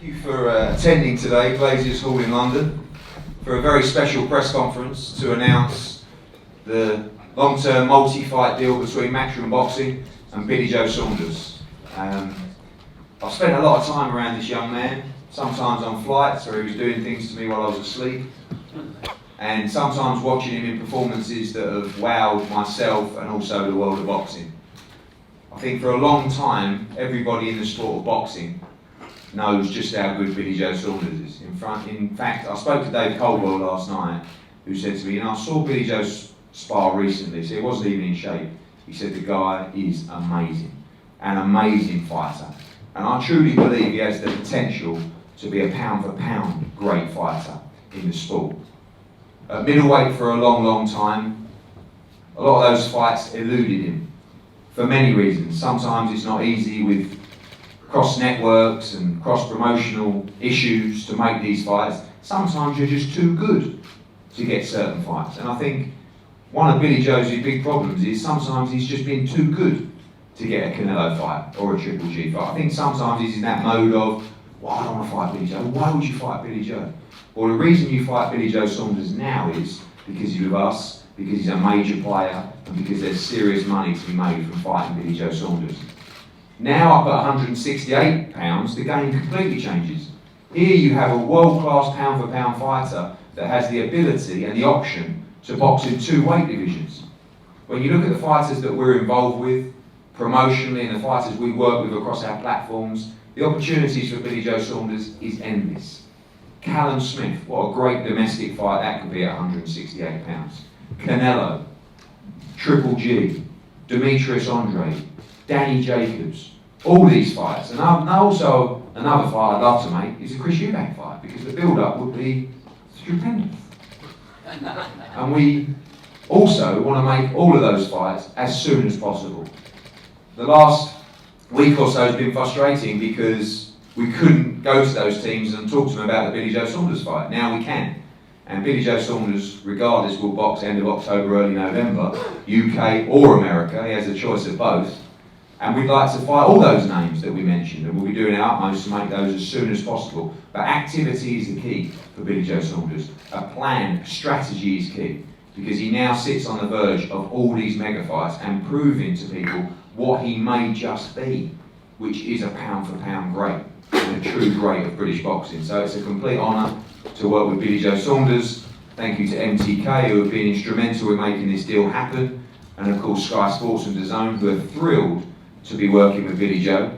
Thank you for attending today, Glaziers Hall in London, for a very special press conference to announce the long-term multi-fight deal between Matchroom Boxing and Billy Joe Saunders. I've spent a lot of time around this young man, sometimes on flights where he was doing things to me while I was asleep, and sometimes watching him in performances that have wowed myself and also the world of boxing. I think for a long time, everybody in the sport of boxing knows just how good Billy Joe Saunders is. In fact, I spoke to Dave Coldwell last night, who said to me, I saw Billy Joe spar recently, so he wasn't even in shape. He said the guy is amazing, an amazing fighter. And I truly believe he has the potential to be a pound-for-pound great fighter in the sport. At middleweight for a long, long time, a lot of those fights eluded him for many reasons. Sometimes it's not easy with cross-networks and cross-promotional issues to make these fights. Sometimes you're just too good to get certain fights. And I think one of Billy Joe's big problems is sometimes he's just been too good to get a Canelo fight or a Triple G fight. I think sometimes he's in that mode of, well, I don't want to fight Billy Joe. Why would you fight Billy Joe? Well, the reason you fight Billy Joe Saunders now is because he's with us, because he's a major player, and because there's serious money to be made from fighting Billy Joe Saunders. Now up at 168 pounds, the game completely changes. Here you have a world-class pound-for-pound fighter that has the ability and the option to box in two weight divisions. When you look at the fighters that we're involved with, promotionally, and the fighters we work with across our platforms, the opportunities for Billy Joe Saunders is endless. Callum Smith, what a great domestic fight that could be at 168 pounds. Canelo, Triple G, Demetrius Andre, Danny Jacobs, all these fights. And also another fight I'd love to make is a Chris Eubank fight, because the build-up would be stupendous. And we also want to make all of those fights as soon as possible. The last week or so has been frustrating because we couldn't go to those teams and talk to them about the Billy Joe Saunders fight. Now we can. And Billy Joe Saunders, regardless, will box end of October, early November, UK or America. He has a choice of both. And we'd like to fight all those names that we mentioned, and we'll be doing our utmost to make those as soon as possible. But activity is the key for Billy Joe Saunders. A plan, a strategy is key, because he now sits on the verge of all these mega fights and proving to people what he may just be, which is a pound-for-pound great and a true great of British boxing. So it's a complete honour to work with Billy Joe Saunders. Thank you to MTK, who have been instrumental in making this deal happen, and of course Sky Sports and DAZN, who are thrilled to be working with Billy Joe.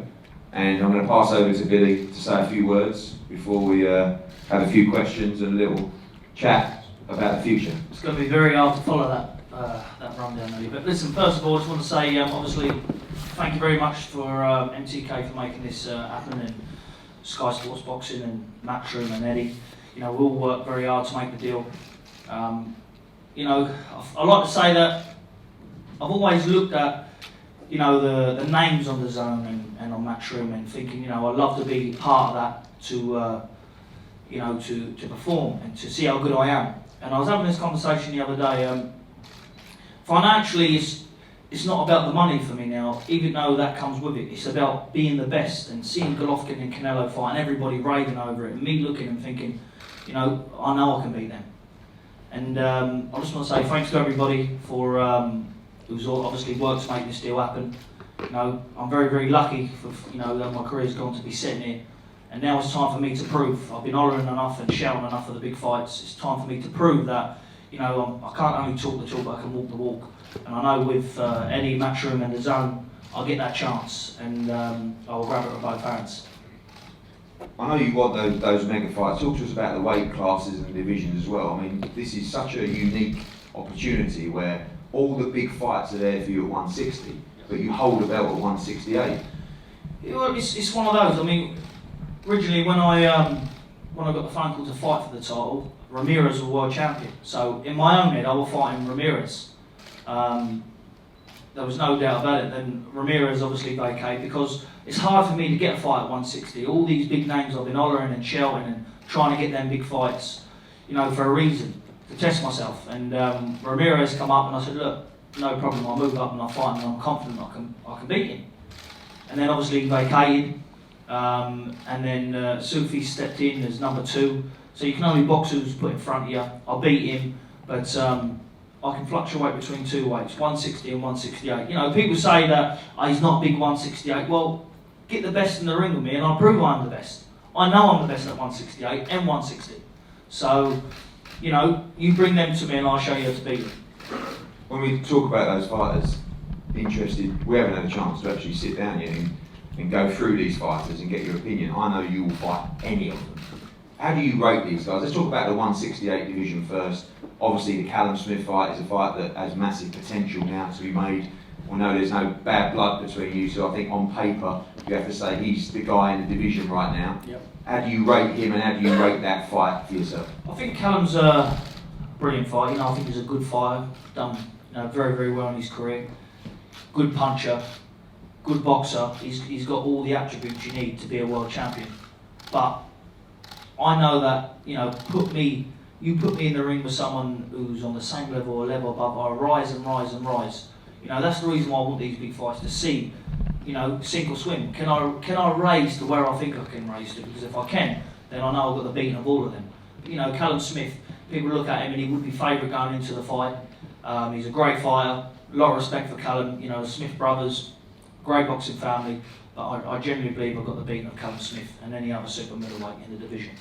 And I'm going to pass over to Billy to say a few words before we have a few questions and a little chat about the future. It's going to be very hard to follow that rundown, really. But listen, first of all, I just want to say, obviously, thank you very much for MTK for making this happen, and Sky Sports Boxing and Matchroom and Eddie. You know, we all work very hard to make the deal. You know, I like to say that I've always looked at, you know, the names on DAZN and on Matchroom, and thinking, you know, I'd love to be part of that to, you know, to perform and to see how good I am. And I was having this conversation the other day. Financially, it's not about the money for me now, even though that comes with it. It's about being the best and seeing Golovkin and Canelo fight and everybody raving over it, and me looking and thinking, you know I can beat them. And I just want to say thanks to everybody for who's obviously worked to make this deal happen. You know, I'm very, very lucky for, you know, that my career's gone to be sitting here. And now it's time for me to prove. I've been hollering enough and shouting enough for the big fights. It's time for me to prove that, you know, I can't only talk the talk, but I can walk the walk. And I know with Eddie, Matchroom and DAZN, I'll get that chance, and I'll grab it with both hands. I know you want those mega fights. Talk to us about the weight classes and divisions as well. I mean, this is such a unique opportunity where all the big fights are there for you at 160, but you hold a belt at 168. Well, it's one of those. I mean, originally when I got the phone call to fight for the title, Ramirez was world champion. So in my own head, I was fighting Ramirez. There was no doubt about it. Then Ramirez obviously vacated, because it's hard for me to get a fight at 160. All these big names I've been hollering and shouting and trying to get them big fights, you know, for a reason, to test myself. And Ramirez come up and I said, look, no problem, I'll move up and I'll fight him, and I'm confident I can beat him. And then obviously he vacated, and then Sufi stepped in as number 2. So you can only box who's put in front of you. I beat him, but I can fluctuate between 2 weights, 160 and 168. You know, people say that he's not big 168. Well, get the best in the ring with me and I'll prove I'm the best. I know I'm the best at 168 and 160. So, you know, you bring them to me and I'll show you how to beat them. When we talk about those fighters, we haven't had a chance to actually sit down yet and go through these fighters and get your opinion. I know you will fight any of them. How do you rate these guys? Let's talk about the 168 division first. Obviously, the Callum Smith fight is a fight that has massive potential now to be made. We know there's no bad blood between you, so I think on paper you have to say he's the guy in the division right now. Yep. How do you rate him and how do you rate that fight for yourself? I think Callum's a brilliant fighter. You know, I think he's a good fighter. Done, you know, very, very well in his career. Good puncher, good boxer. He's got all the attributes you need to be a world champion. But I know that, you know, you put me in the ring with someone who's on the same level or level above, I rise and rise and rise. You know, that's the reason why I want these big fights, to see, you know, sink or swim. Can I raise to where I think I can raise to? Because if I can, then I know I've got the beating of all of them. But, you know, Callum Smith, people look at him and he would be favourite going into the fight. He's a great fighter, a lot of respect for Callum. You know, the Smith brothers, great boxing family. But I genuinely believe I've got the beating of Callum Smith and any other super middleweight in the division.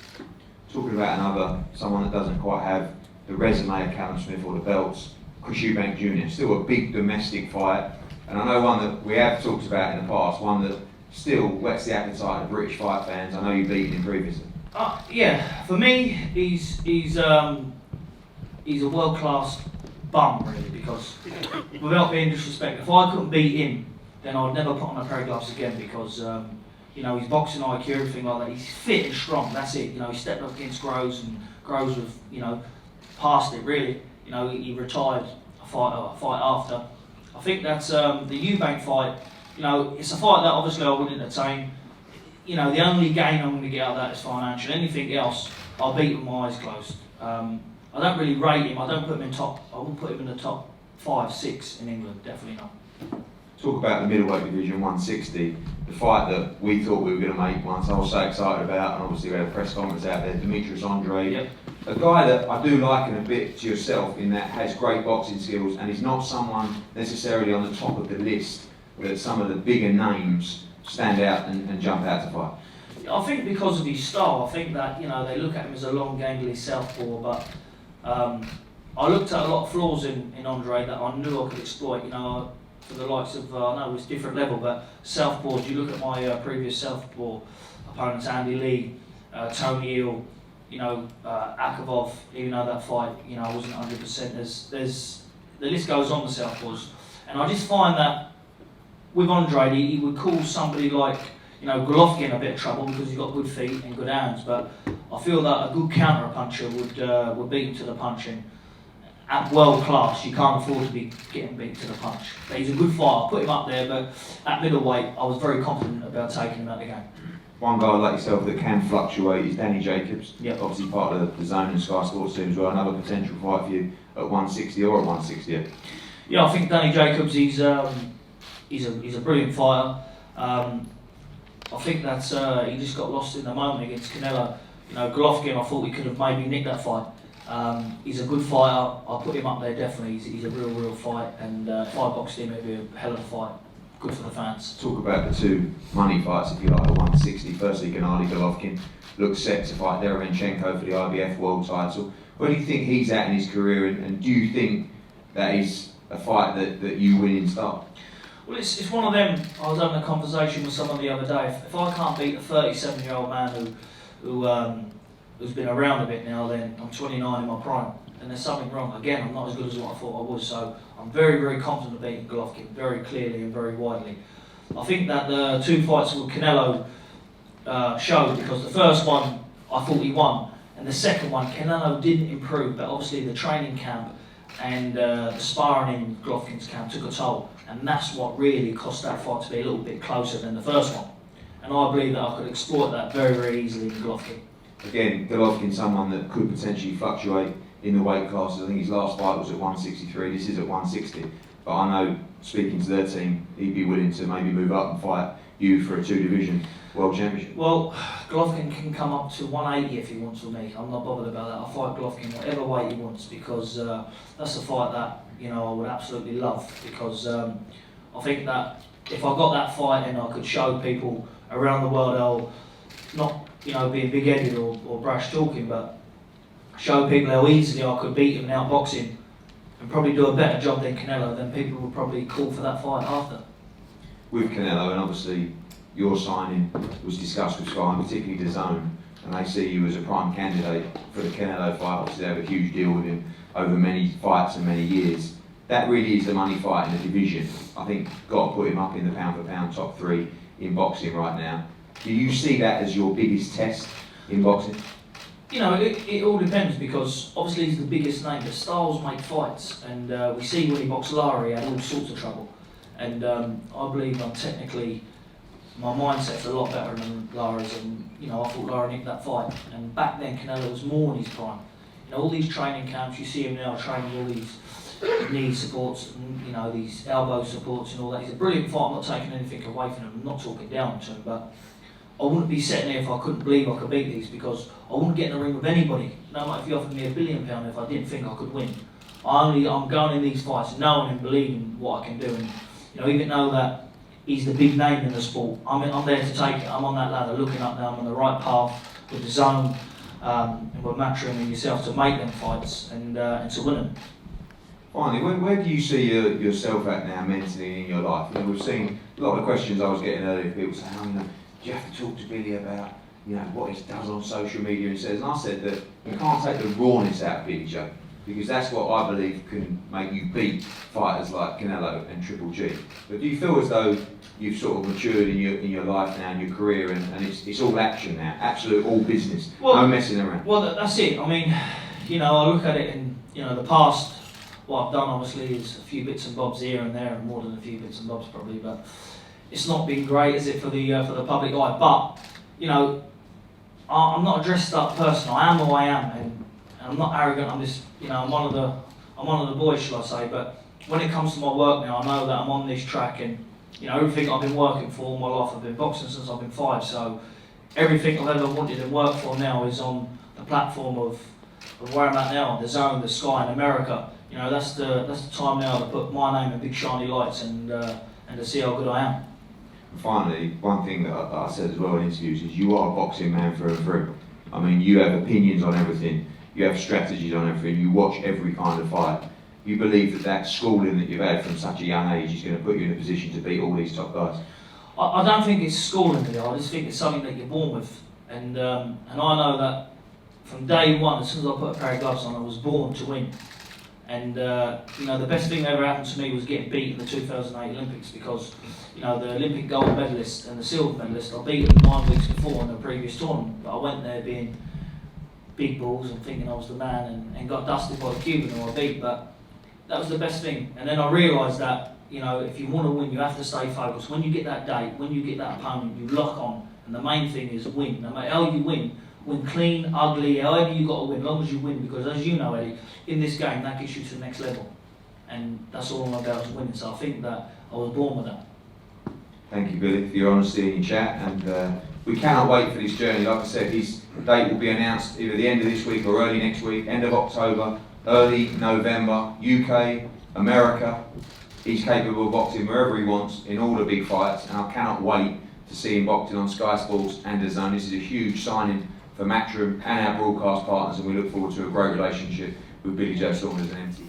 Talking about someone that doesn't quite have the resume of Callum Smith or the belts, Chris Eubank Jr. Still a big domestic fight, and I know one that we have talked about in the past, one that still whets the appetite of British fight fans. I know you beat him previously. Yeah, for me, he's a world-class bum, really, because without being disrespectful, if I couldn't beat him, then I'd never put on a pair of gloves again, because you know, his boxing IQ, everything like that. He's fit and strong. That's it. You know, he stepped up against Groves, and Groves was, you know, past it really. You know, he retired a fight after. I think that's the Eubank fight. You know, it's a fight that obviously I wouldn't entertain. You know, the only gain I'm going to get out of that is financial. Anything else, I'll beat with my eyes closed. I don't really rate him. I don't put him in top. I wouldn't put him in the top 5, 6 in England. Definitely not. Talk about the middleweight division, 160, the fight that we thought we were going to make once. I was so excited about, and obviously we had a press conference out there, Demetrius Andre. Yep. A guy that I do liken a bit to yourself in that has great boxing skills, and he's not someone necessarily on the top of the list that some of the bigger names stand out and jump out to fight. I think because of his style, I think that, you know, they look at him as a long, gangly southpaw, but I looked at a lot of flaws in Andre that I knew I could exploit, you know, for the likes of, I know it's different level, but southpaws, you look at my previous southpaw opponents, Andy Lee, Tony Hill, you know, Akavov, even though that fight, you know, I wasn't 100%, the list goes on, the southpaws. And I just find that with Andre, he would cause somebody like, you know, Golovkin a bit of trouble because he's got good feet and good hands, but I feel that a good counter puncher would beat him to the punching. At world class, you can't afford to be getting beat to the punch. But he's a good fighter, put him up there, but at middleweight, I was very confident about taking him out of the game. One guy like yourself that can fluctuate is Danny Jacobs. Yep. Obviously part of the Zone and Sky Sports team as well. Another potential fight for you at 160 or at 168. Yeah, I think Danny Jacobs, he's a brilliant fighter. I think that he just got lost in the moment against Canelo. You know, Golovkin, I thought we could have maybe nicked that fight. He's a good fighter. I'll put him up there definitely. He's a real fight, and if I boxed him, it'd be a hell of a fight. Good for the fans. Talk about the two money fights, if you like, at 160. Firstly, Gennady Golovkin looks set to fight Derevyanchenko for the IBF world title. Where do you think he's at in his career, and do you think that is a fight that you win in style? Well, it's one of them. I was having a conversation with someone the other day. If I can't beat a 37-year-old man who's been around a bit now, then I'm 29 in my prime, and there's something wrong. Again, I'm not as good as what I thought I was, so I'm very confident of beating Golovkin, very clearly and very widely. I think that the two fights with Canelo showed, because the first one I thought he won, and the second one Canelo didn't improve, but obviously the training camp and the sparring in Golovkin's camp took a toll, and that's what really cost that fight to be a little bit closer than the first one. And I believe that I could exploit that very easily in Golovkin. Again, Golovkin's someone that could potentially fluctuate in the weight classes. I think his last fight was at 163, this is at 160. But I know, speaking to their team, he'd be willing to maybe move up and fight you for a 2-division world championship? Well, Golovkin can come up to 180 if he wants with me. I'm not bothered about that. I'll fight Golovkin whatever weight he wants, because that's a fight that, you know, I would absolutely love, because I think that if I got that fight and I could show people around the world how, not, you know, being big-headed or brash talking, but show people how easily I could beat him in outboxing and probably do a better job than Canelo, then people would probably call for that fight after. With Canelo, and obviously your signing was discussed with Sky, and particularly DAZN, and they see you as a prime candidate for the Canelo fight. Obviously they have a huge deal with him over many fights and many years. That really is the money fight in the division. I think got to put him up in the pound for pound top 3 in boxing right now. Do you see that as your biggest test in boxing? You know, it all depends, because obviously he's the biggest name, but styles make fights, and we see when he boxed Lara, he had all sorts of trouble. And I believe I'm technically, my mindset's a lot better than Lara's, and you know, I thought Lara nicked that fight. And back then Canelo was more in his prime. You know, all these training camps, you see him now training all these knee supports and, you know, these elbow supports and all that. He's a brilliant fighter. I'm not taking anything away from him, I'm not talking down to him, but I wouldn't be sitting here if I couldn't believe I could beat these, because I wouldn't get in the ring with anybody. No matter if you offered me £1 billion if I didn't think I could win. I'm going in these fights knowing and believing what I can do, and you know, even though that he's the big name in the sport, I'm there to take it. I'm on that ladder looking up now. I'm on the right path with the zone and with Matchroom and yourself to make them fights and to win them. Finally, where do you see yourself at now mentally in your life? You know, we've seen a lot of questions I was getting earlier. People saying, oh, you know, do you have to talk to Billy about, you know, what he does on social media and says? And I said that you can't take the rawness out of Billy Joe, because that's what I believe can make you beat fighters like Canelo and Triple G. But do you feel as though you've sort of matured in your life now, in your career, and it's all action now, absolute all business, no messing around? Well, that's it. I mean, you know, I look at it in, you know, the past. What I've done obviously is a few bits and bobs here and there, and more than a few bits and bobs probably, but it's not been great, is it, for the public eye? But you know, I'm not a dressed up person. I am who I am, and I'm not arrogant. I'm just, you know, I'm one of the boys, shall I say? But when it comes to my work now, I know that I'm on this track, and you know, everything I've been working for all my life. I've been boxing since I've been 5, so everything I've ever wanted and worked for now is on the platform of where I'm at now, the zone, the Sky in America. You know, that's the time now to put my name in big shiny lights and to see how good I am. And finally, one thing that I said as well in interviews is you are a boxing man through and through. I mean, you have opinions on everything, you have strategies on everything, you watch every kind of fight. You believe that schooling that you've had from such a young age is going to put you in a position to beat all these top guys? I don't think it's schooling, really. I just think it's something that you're born with. And I know that from day one, as soon as I put a pair of gloves on, I was born to win. And you know, the best thing that ever happened to me was getting beat in the 2008 Olympics, because you know, the Olympic gold medalist and the silver medalist, I beat them 9 weeks before in the previous tournament, but I went there being big balls and thinking I was the man, and got dusted by the Cuban who I beat. But that was the best thing. And then I realised that, you know, if you want to win, you have to stay focused. When you get that date, when you get that opponent, you lock on, and the main thing is win. No matter how you win clean, ugly, however you got to win, as long as you win, because as you know, Eddie, in this game, that gets you to the next level. And that's all I'm about, is winning. So I think that I was born with that. Thank you, Billy, for your honesty and your chat, and we cannot wait for this journey. Like I said, his date will be announced either the end of this week or early next week, end of October, early November, UK, America. He's capable of boxing wherever he wants in all the big fights, and I cannot wait to see him boxing on Sky Sports and DAZN. This is a huge signing for Matchroom and our broadcast partners, and we look forward to a great relationship with Billy Joe Saunders and MT.